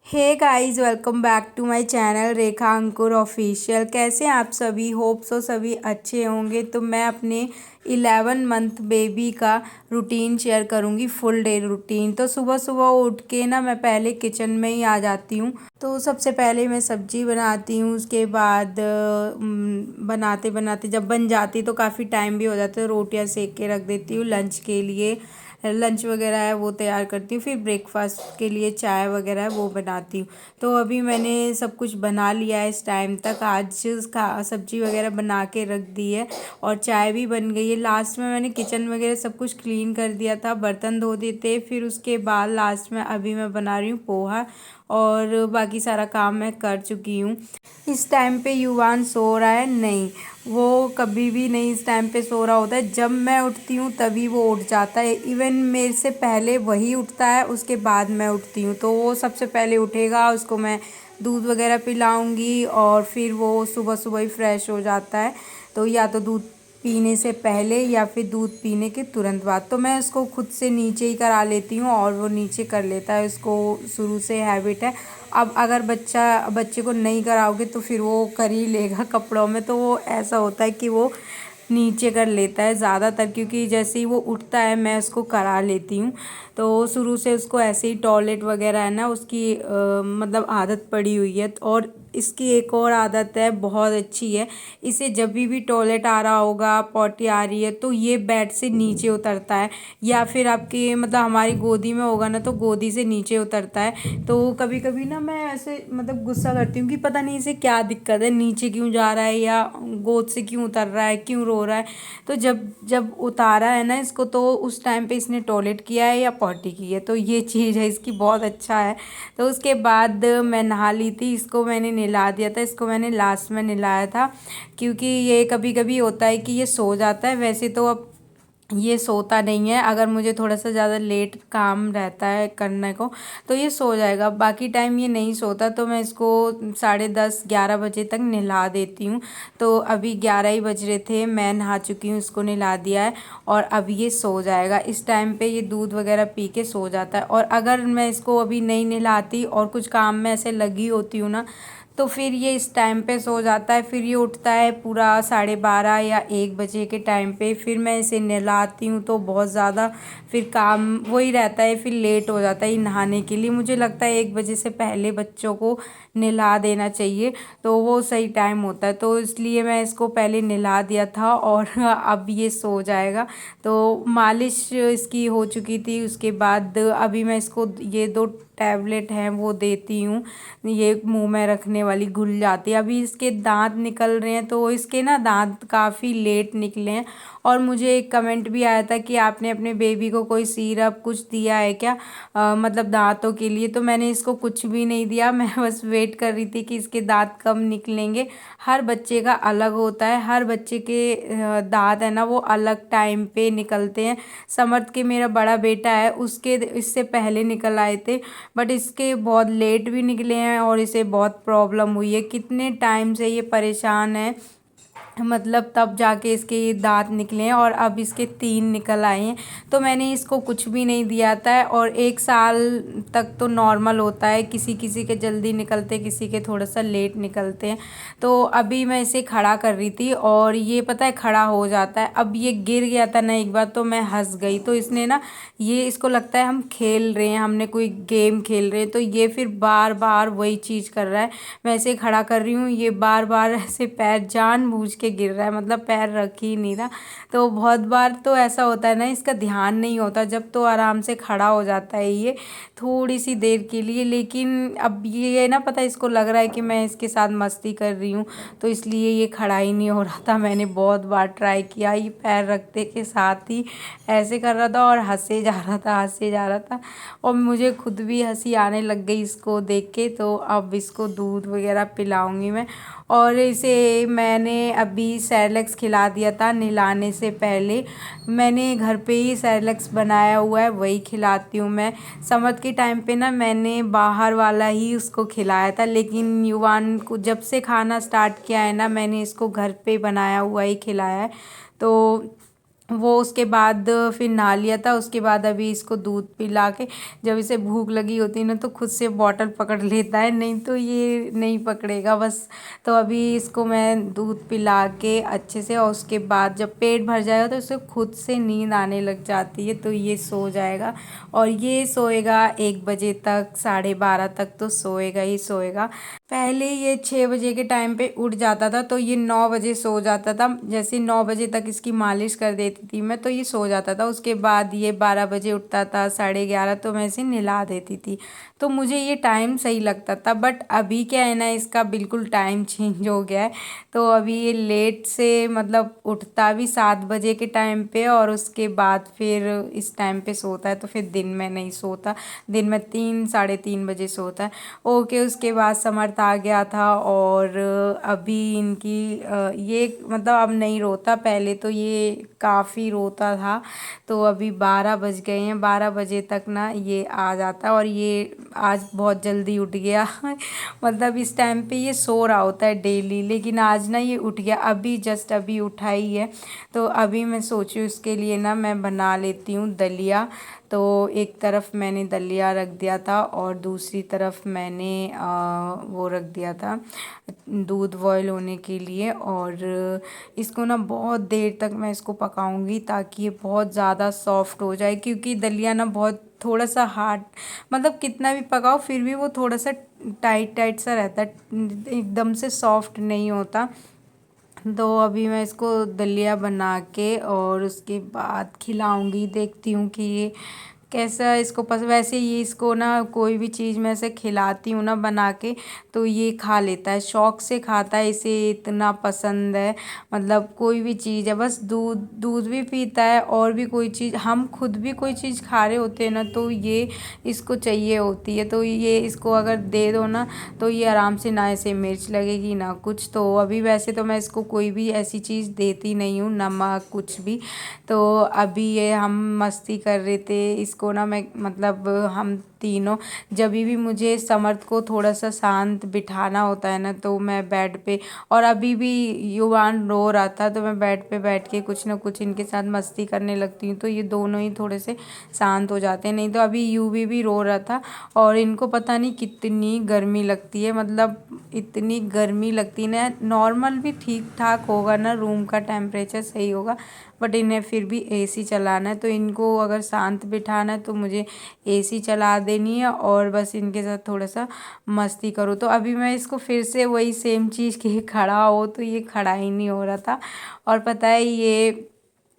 Hey guys, welcome back to my channel Rekha Ankur official. कैसे हैं आप सभी? होप सो सभी अच्छे होंगे। तो मैं अपने 11 मंथ बेबी का रूटीन शेयर करूंगी, फुल डे रूटीन। तो सुबह सुबह उठ के ना मैं पहले किचन में ही आ जाती हूँ। तो सबसे पहले मैं सब्जी बनाती हूँ। उसके बाद बनाते बनाते जब बन जाती तो काफ़ी टाइम भी हो जाता है। रोटियाँ सेक के रख देती हूँ लंच के लिए। लंच वगैरह है वो तैयार करती हूँ। फिर ब्रेकफास्ट के लिए चाय वगैरह है वो बनाती हूँ। तो अभी मैंने सब कुछ बना लिया है इस टाइम तक। आज का सब्जी वगैरह बना के रख दी है और चाय भी बन गई है। लास्ट में मैंने किचन वगैरह सब कुछ क्लीन कर दिया था, बर्तन धो दिए थे। फिर उसके बाद लास्ट में अभी मैं बना रही हूँ पोहा और बाकी सारा काम मैं कर चुकी हूँ। इस टाइम पे युवान सो रहा है? नहीं, वो कभी भी नहीं इस टाइम पे सो रहा होता है। जब मैं उठती हूँ तभी वो उठ जाता है। इवन मेरे से पहले वही उठता है, उसके बाद मैं उठती हूँ। तो वो सबसे पहले उठेगा, उसको मैं दूध वगैरह पिलाऊंगी और फिर वो सुबह सुबह ही फ्रेश हो जाता है। तो या तो दूध पीने से पहले या फिर दूध पीने के तुरंत बाद। तो मैं उसको खुद से नीचे ही करा लेती हूँ और वो नीचे कर लेता है। उसको शुरू से हैबिट है। अब अगर बच्चे को नहीं कराओगे तो फिर वो कर ही लेगा कपड़ों में। तो वो ऐसा होता है कि वो नीचे कर लेता है ज़्यादातर, क्योंकि जैसे ही वो उठता है मैं उसको करा लेती हूँ। तो शुरू से उसको ऐसे ही टॉयलेट वगैरह है ना उसकी मतलब आदत पड़ी हुई है। और इसकी एक और आदत है, बहुत अच्छी है। इसे जब भी टॉयलेट आ रहा होगा, पॉटी आ रही है, तो ये बेड से नीचे उतरता है। या फिर आपके मतलब हमारी गोदी में होगा ना तो गोदी से नीचे उतरता है। तो कभी कभी ना मैं ऐसे मतलब गुस्सा करती हूँ कि पता नहीं इसे क्या दिक्कत है, नीचे क्यों जा रहा है या गोद से क्यों उतर रहा है, क्यों रो रहा है। तो जब जब उतारा है ना इसको तो उस टाइम पे इसने टॉयलेट किया है या पॉटी की है। तो ये चीज़ है इसकी, बहुत अच्छा है। तो उसके बाद मैं नहा ली थी, इसको मैंने नहला दिया था। इसको मैंने लास्ट में नहलाया था क्योंकि ये कभी कभी होता है कि ये सो जाता है। वैसे तो अब ये सोता नहीं है। अगर मुझे थोड़ा सा ज़्यादा लेट काम रहता है करने को तो ये सो जाएगा, बाकी टाइम ये नहीं सोता। तो मैं इसको 10:30-11 बजे तक नहला देती हूँ। तो अभी 11 ही बज रहे थे, मैं नहा चुकी हूँ, इसको नहला दिया है और अब ये सो जाएगा। इस टाइम पे ये दूध वगैरह पी के सो जाता है। और अगर मैं इसको अभी नहीं नहलाती और कुछ काम में ऐसे लगी होती हूँ ना तो फिर ये इस टाइम पे सो जाता है। फिर ये उठता है पूरा 12:30 या 1 बजे के टाइम पे। फिर मैं इसे नहलाती हूँ तो बहुत ज़्यादा फिर काम वही रहता है, फिर लेट हो जाता है नहाने के लिए। मुझे लगता है 1 बजे से पहले बच्चों को नहला देना चाहिए तो वो सही टाइम होता है। तो इसलिए मैं इसको पहले नहला दिया था और अब ये सो जाएगा। तो मालिश इसकी हो चुकी थी। उसके बाद अभी मैं इसको ये 2 टैबलेट हैं वो देती हूँ। ये मुंह में रखने वाली घुल जाती है। अभी इसके दांत निकल रहे हैं तो इसके ना दांत काफ़ी लेट निकले हैं। और मुझे एक कमेंट भी आया था कि आपने अपने बेबी को कोई सिरप कुछ दिया है क्या, मतलब दांतों के लिए। तो मैंने इसको कुछ भी नहीं दिया, मैं बस वेट कर रही थी कि इसके दांत कब निकलेंगे। हर बच्चे का अलग होता है, हर बच्चे के दांत है ना वो अलग टाइम पे निकलते हैं। समर्थ के मेरा बड़ा बेटा है उसके इससे पहले निकल आए थे, बट इसके बहुत लेट भी निकले हैं और इसे बहुत प्रॉब्लम हुई है। कितने टाइम से ये परेशान है, मतलब तब जाके इसके ये दांत निकले हैं और अब इसके 3 निकल आए हैं। तो मैंने इसको कुछ भी नहीं दिया था। और 1 साल तक तो नॉर्मल होता है, किसी किसी के जल्दी निकलते, किसी के थोड़ा सा लेट निकलते हैं। तो अभी मैं इसे खड़ा कर रही थी और ये पता है खड़ा हो जाता है। अब ये गिर गया था ना एक बार तो मैं हंस गई। तो इसने ना ये इसको लगता है हम खेल रहे हैं, हमने कोई गेम खेल रहे हैं। तो ये फिर बार बार वही चीज़ कर रहा है। मैं ऐसे खड़ा कर रही हूँ, ये बार बार ऐसे पैर जानबूझ के गिर रहा है, मतलब पैर रख ही नहीं रहा। तो बहुत बार तो ऐसा होता है ना, इसका ध्यान नहीं होता जब तो आराम से खड़ा हो जाता है ये थोड़ी सी देर के लिए। लेकिन अब ये ना पता है इसको लग रहा है कि मैं इसके साथ मस्ती कर रही हूँ तो इसलिए ये खड़ा ही नहीं हो रहा था। मैंने बहुत बार ट्राई किया, ये पैर रखते के साथ ही ऐसे कर रहा था और हंसे जा रहा था, हंसे जा रहा था। और मुझे खुद भी हंसी आने लग गई इसको देख के। तो अब इसको दूध वगैरह पिलाऊंगी मैं। और इसे मैंने अभी सेरेलैक्स खिला दिया था नहलाने से पहले। मैंने घर पे ही सेरेलैक्स बनाया हुआ है, वही खिलाती हूँ मैं। समर के टाइम पे ना मैंने बाहर वाला ही उसको खिलाया था, लेकिन युवान को जब से खाना स्टार्ट किया है ना मैंने इसको घर पे बनाया हुआ ही खिलाया है। तो वो उसके बाद फिर नहा लिया था। उसके बाद अभी इसको दूध पिला के, जब इसे भूख लगी होती है ना तो खुद से बॉटल पकड़ लेता है, नहीं तो ये नहीं पकड़ेगा बस। तो अभी इसको मैं दूध पिला के अच्छे से, और उसके बाद जब पेट भर जाएगा तो इसे खुद से नींद आने लग जाती है, तो ये सो जाएगा। और ये सोएगा 1 बजे तक, 12:30 तक तो सोएगा ही सोएगा। पहले ये 6 बजे के टाइम पे उठ जाता था, तो ये 9 बजे सो जाता था। जैसे 9 बजे तक इसकी मालिश कर देती थी मैं, तो ये सो जाता था। उसके बाद ये 12 बजे उठता था, 11:30, तो मैं इसे नहला देती थी। तो मुझे ये टाइम सही लगता था। बट अभी क्या है ना, इसका बिल्कुल टाइम चेंज हो गया है। तो अभी ये लेट से मतलब उठता भी 7 बजे के टाइम पे, और उसके बाद फिर इस टाइम पे सोता है। तो फिर दिन में नहीं सोता, दिन में 3 साढ़े 3 बजे सोता है। ओके, उसके बाद समर्थ आ गया था, और अभी इनकी ये मतलब अब नहीं रोता, पहले तो ये काफ़ी रोता था। तो अभी 12 बज गए हैं, 12 बजे तक ना ये आ जाता है। और ये आज बहुत जल्दी उठ गया मतलब इस टाइम पे ये सो रहा होता है डेली, लेकिन आज ना ये उठ गया, अभी जस्ट अभी उठा ही है। तो अभी मैं सोची उसके लिए ना मैं बना लेती हूँ दलिया। तो एक तरफ मैंने दलिया रख दिया था, और दूसरी तरफ मैंने वो रख दिया था दूध बॉयल होने के लिए। और इसको ना बहुत देर तक मैं इसको पकाऊंगी, ताकि ये बहुत ज़्यादा सॉफ्ट हो जाए, क्योंकि दलिया ना बहुत थोड़ा सा हार्ड, मतलब कितना भी पकाओ फिर भी वो थोड़ा सा टाइट टाइट सा रहता है, एकदम से सॉफ्ट नहीं होता। तो अभी मैं इसको दलिया बना के और उसके बाद खिलाऊंगी, देखती हूँ कि ये कैसा इसको वैसे ये इसको ना कोई भी चीज़ मैं ऐसे खिलाती हूँ ना बना के, तो ये खा लेता है, शौक से खाता है, इसे इतना पसंद है। मतलब कोई भी चीज़ है, बस दूध दूध भी पीता है, और भी कोई चीज़, हम खुद भी कोई चीज़ खा रहे होते हैं ना तो ये इसको चाहिए होती है। तो ये इसको अगर दे दो ना तो ये आराम से, ना ऐसे मिर्च लगेगी ना कुछ। तो अभी वैसे तो मैं इसको कोई भी ऐसी चीज़ देती नहीं हूँ, नमक कुछ भी। तो अभी ये हम मस्ती कर रहे थे, इसको ना मैं मतलब हम तीनों, जब भी मुझे समर्थ को थोड़ा सा शांत बिठाना होता है ना तो मैं बेड पे, और अभी भी युवान रो रहा था तो मैं बेड पे बैठ के कुछ ना कुछ इनके साथ मस्ती करने लगती हूँ, तो ये दोनों ही थोड़े से शांत हो जाते हैं। नहीं तो अभी यूवी भी रो रहा था, और इनको पता नहीं कितनी गर्मी लगती है, मतलब इतनी गर्मी लगती है ना। नॉर्मल भी ठीक ठाक होगा ना, रूम का टेम्परेचर सही होगा, बट इन्हें फिर भी एसी चलाना है। तो इनको अगर शांत बिठाना है तो मुझे एसी चला देनी है, और बस इनके साथ थोड़ा सा मस्ती करो। तो अभी मैं इसको फिर से वही सेम चीज़ कि खड़ा हो, तो ये खड़ा ही नहीं हो रहा था। और पता है ये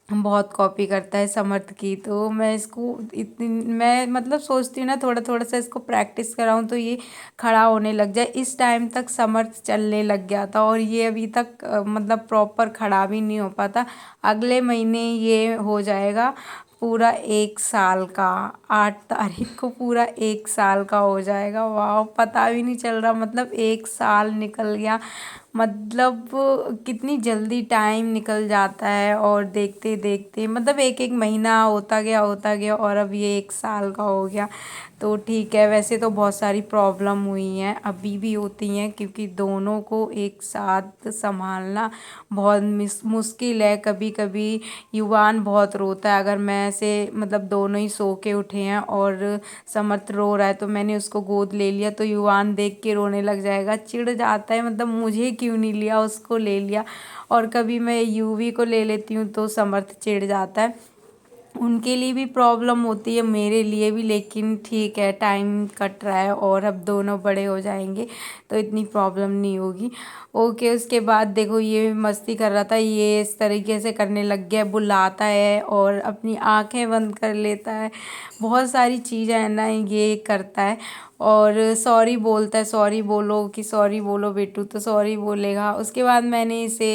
बहुत कॉपी करता है समर्थ की, तो मैं इसको इतनी, मैं मतलब सोचती हूँ ना थोड़ा थोड़ा सा इसको प्रैक्टिस कराऊँ तो ये खड़ा होने लग जाए। इस टाइम तक समर्थ चलने लग गया था, और ये अभी तक मतलब प्रॉपर खड़ा भी नहीं हो पाता। अगले महीने ये हो जाएगा पूरा 1 साल का, 8 तारीख को पूरा 1 साल का हो जाएगा। वाह, पता भी नहीं चल रहा, मतलब 1 साल निकल गया। मतलब कितनी जल्दी टाइम निकल जाता है, और देखते देखते मतलब एक एक महीना होता गया, और अब ये 1 साल का हो गया। तो ठीक है, वैसे तो बहुत सारी प्रॉब्लम हुई हैं, अभी भी होती हैं, क्योंकि दोनों को एक साथ संभालना बहुत मुश्किल है। कभी कभी युवान बहुत रोता है, अगर मैं ऐसे मतलब दोनों ही सो के उठे हैं और समर्थ रो रहा है तो मैंने उसको गोद ले लिया, तो युवान देख के रोने लग जाएगा, चिढ़ जाता है, मतलब मुझे क्यों नहीं लिया, उसको ले लिया। और कभी मैं यूवी को ले लेती हूँ तो समर्थ चिढ़ जाता है। उनके लिए भी प्रॉब्लम होती है, मेरे लिए भी, लेकिन ठीक है, टाइम कट रहा है और अब दोनों बड़े हो जाएंगे तो इतनी प्रॉब्लम नहीं होगी। ओके, उसके बाद देखो ये मस्ती कर रहा था, ये इस तरीके से करने लग गया, बुलाता है और अपनी आंखें बंद कर लेता है, बहुत सारी चीज़ें है ना ये करता है। और सॉरी बोलता है, सॉरी बोलो कि सॉरी बोलो बेटू, तो सॉरी बोलेगा। उसके बाद मैंने इसे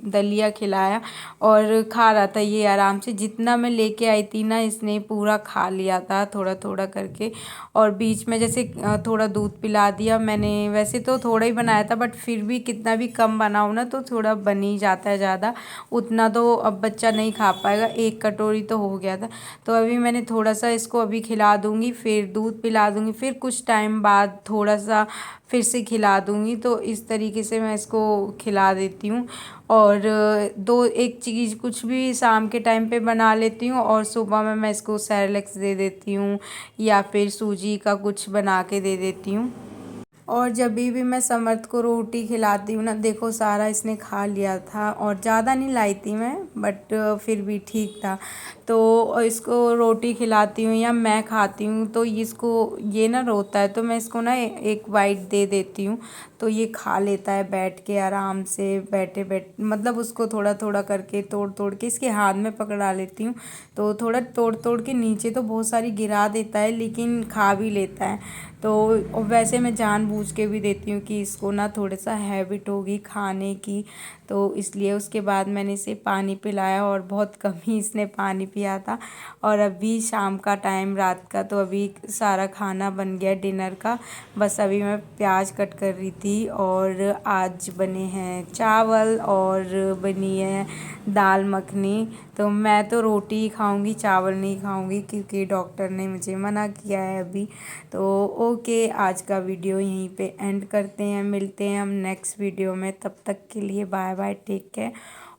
दलिया खिलाया और खा रहा था ये आराम से, जितना मैं लेके आई थी ना इसने पूरा खा लिया था थोड़ा थोड़ा करके। और बीच में जैसे थोड़ा दूध पिला दिया मैंने, वैसे तो थोड़ा ही बनाया था बट फिर भी कितना भी कम बनाओ ना तो थोड़ा बन ही जाता है ज़्यादा, उतना तो अब बच्चा नहीं खा पाएगा, 1 कटोरी तो हो गया था। तो अभी मैंने थोड़ा सा इसको अभी खिला दूँगी, फिर दूध पिला दूँगी, फिर कुछ कुछ टाइम बाद थोड़ा सा फिर से खिला दूँगी। तो इस तरीके से मैं इसको खिला देती हूँ। और दो एक चीज़ कुछ भी शाम के टाइम पे बना लेती हूँ और सुबह में मैं इसको सेरेलैक्स दे देती हूँ या फिर सूजी का कुछ बना के दे देती हूँ। और जब भी मैं समर्थ को रोटी खिलाती हूँ ना, देखो सारा इसने खा लिया था और ज़्यादा नहीं लाई थी मैं, बट फिर भी ठीक था। तो इसको रोटी खिलाती हूँ या मैं खाती हूँ तो इसको ये ना रोता है, तो मैं इसको ना एक बाइट दे देती हूँ तो ये खा लेता है बैठ के आराम से, बैठे मतलब उसको थोड़ा थोड़ा करके तोड़ तोड़ के इसके हाथ में पकड़ा लेती हूँ। तो थोड़ा तोड़ तोड़ के नीचे तो बहुत सारी गिरा देता है लेकिन खा भी लेता है। तो वैसे मैं जानबूझ के भी देती हूँ कि इसको ना थोड़ा सा हैबिट होगी खाने की, तो इसलिए उसके बाद मैंने इसे पानी पिलाया और बहुत कम ही इसने पानी पिया था। और अभी शाम का टाइम रात का, तो अभी सारा खाना बन गया डिनर का। बस अभी मैं प्याज कट कर रही थी और आज बने हैं चावल और बनी है दाल मखनी। तो मैं तो रोटी ही खाऊंगी, चावल नहीं खाऊंगी क्योंकि डॉक्टर ने मुझे मना किया है अभी। तो ओके, आज का वीडियो यहीं पे एंड करते हैं, मिलते हैं हम नेक्स्ट वीडियो में। तब तक के लिए बाय बाय, टेक केयर।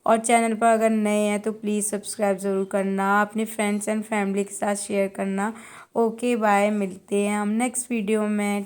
और चैनल पर अगर नए हैं तो प्लीज़ सब्सक्राइब ज़रूर करना, अपने फ्रेंड्स एंड फैमिली के साथ शेयर करना। ओके बाय, मिलते हैं हम नेक्स्ट वीडियो में।